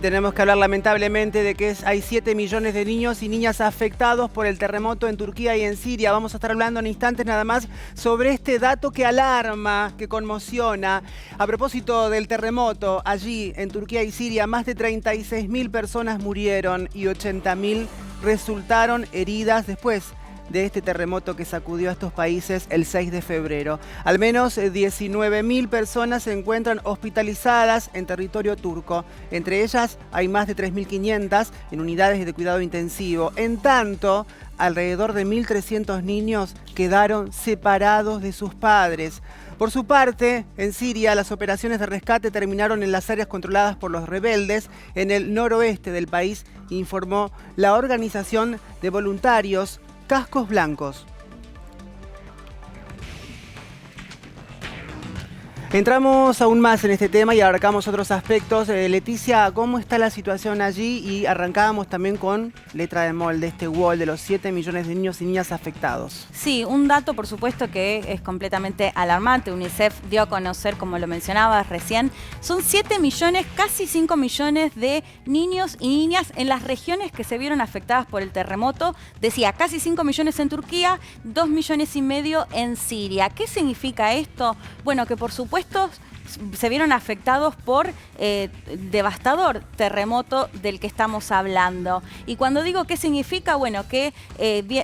Tenemos que hablar lamentablemente de que hay 7 millones de niños y niñas afectados por el terremoto en Turquía y en Siria. Vamos a estar hablando en instantes nada más sobre este dato que alarma, que conmociona. A propósito del terremoto, allí en Turquía y Siria, más de 36.000 personas murieron y 80.000 resultaron heridas después de este terremoto que sacudió a estos países el 6 de febrero. Al menos 19.000 personas se encuentran hospitalizadas en territorio turco. Entre ellas hay más de 3.500 en unidades de cuidado intensivo. En tanto, alrededor de 1.300 niños quedaron separados de sus padres. Por su parte, en Siria, las operaciones de rescate terminaron en las áreas controladas por los rebeldes en el noroeste del país, informó la organización de voluntarios Cascos Blancos. Entramos aún más en este tema y abarcamos otros aspectos. Leticia, ¿cómo está la situación allí? Y arrancábamos también con letra de molde, este wall de los 7 millones de niños y niñas afectados. Sí, un dato por supuesto que es completamente alarmante. UNICEF dio a conocer, como lo mencionabas recién, son 7 millones, casi 5 millones de niños y niñas en las regiones que se vieron afectadas por el terremoto. Decía, casi 5 millones en Turquía, 2,5 millones en Siria. ¿Qué significa esto? Bueno, que por supuesto se vieron afectados por devastador terremoto del que estamos hablando. Y cuando digo qué significa, bueno, que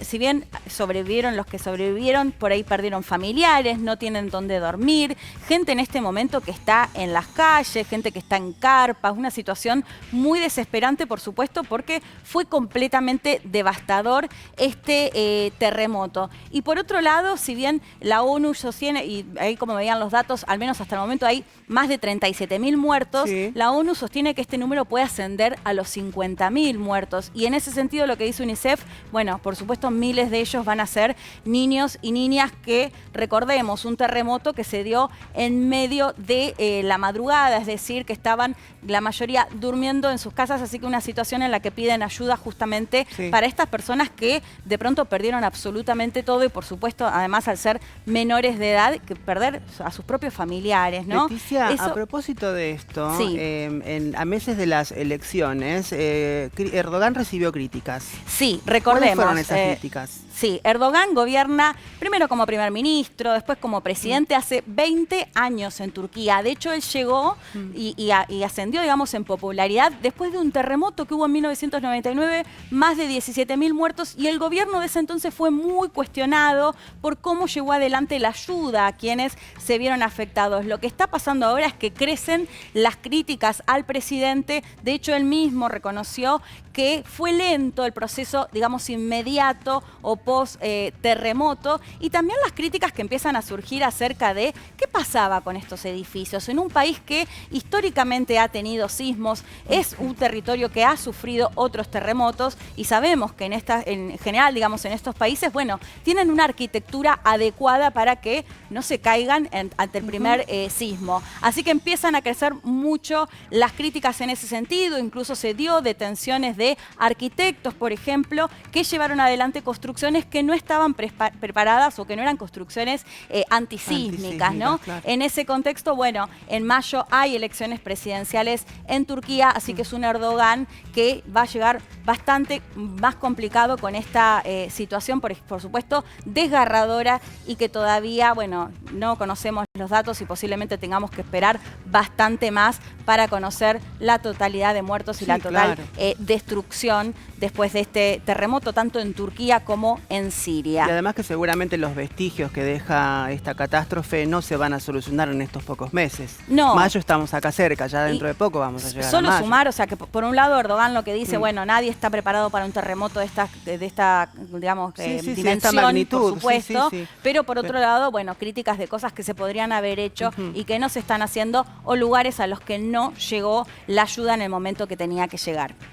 si bien sobrevivieron los que sobrevivieron, por ahí perdieron familiares, no tienen dónde dormir, gente en este momento que está en las calles, gente que está en carpas, una situación muy desesperante, por supuesto, porque fue completamente devastador este terremoto. Y por otro lado, si bien la ONU sostiene, y ahí como veían los datos, al menos hasta el momento hay más de 37.000 muertos, sí. La ONU sostiene que este número puede ascender a los 50.000 muertos. Y en ese sentido lo que dice UNICEF, bueno, por supuesto miles de ellos van a ser niños y niñas que, recordemos, un terremoto que se dio en medio de la madrugada, es decir, que estaban la mayoría durmiendo en sus casas, así que una situación en la que piden ayuda justamente para estas personas que de pronto perdieron absolutamente todo y por supuesto, además al ser menores de edad, que perder a sus propios familiares, ¿no? Leticia, a propósito de esto, a meses de las elecciones, Erdogan recibió críticas. Sí, recordemos. ¿Cuáles fueron esas críticas? Sí, Erdogan gobierna primero como primer ministro, después como presidente hace 20 años en Turquía. De hecho, él llegó y ascendió, digamos, en popularidad después de un terremoto que hubo en 1999, más de 17.000 muertos, y el gobierno de ese entonces fue muy cuestionado por cómo llevó adelante la ayuda a quienes se vieron afectados. Lo que está pasando ahora es que crecen las críticas al presidente. De hecho, él mismo reconoció que fue lento el proceso, digamos, inmediato o post-terremoto, y también las críticas que empiezan a surgir acerca de qué pasaba con estos edificios. En un país que históricamente ha tenido sismos, es un territorio que ha sufrido otros terremotos, y sabemos que en general, digamos, en estos países, bueno, tienen una arquitectura adecuada para que no se caigan ante el primer sismo. Así que empiezan a crecer mucho las críticas en ese sentido. Incluso se dio detenciones de arquitectos, por ejemplo, que llevaron adelante construcciones que no estaban preparadas o que no eran construcciones antisísmicas, ¿no? Claro. En ese contexto, bueno, en mayo hay elecciones presidenciales en Turquía, así que es un Erdogan que va a llegar bastante más complicado con esta situación, por supuesto, desgarradora, y que todavía, bueno, no conocemos los datos y posiblemente tengamos que esperar bastante más para conocer la totalidad de muertos y la total destrucción después de este terremoto, tanto en Turquía como en Siria. Y además que seguramente los vestigios que deja esta catástrofe no se van a solucionar en estos pocos meses. No. Mayo estamos acá cerca, ya dentro de poco vamos a llegar solo a mayo. Sumar, o sea que por un lado Erdogan lo que dice, bueno, nadie está preparado para un terremoto de esta digamos, dimensión, esta magnitud, por supuesto, pero por otro lado, bueno, críticas de cosas que se podrían haber hecho y que no se están haciendo, o lugares a los que no llegó la ayuda en el momento que tenía que llegar.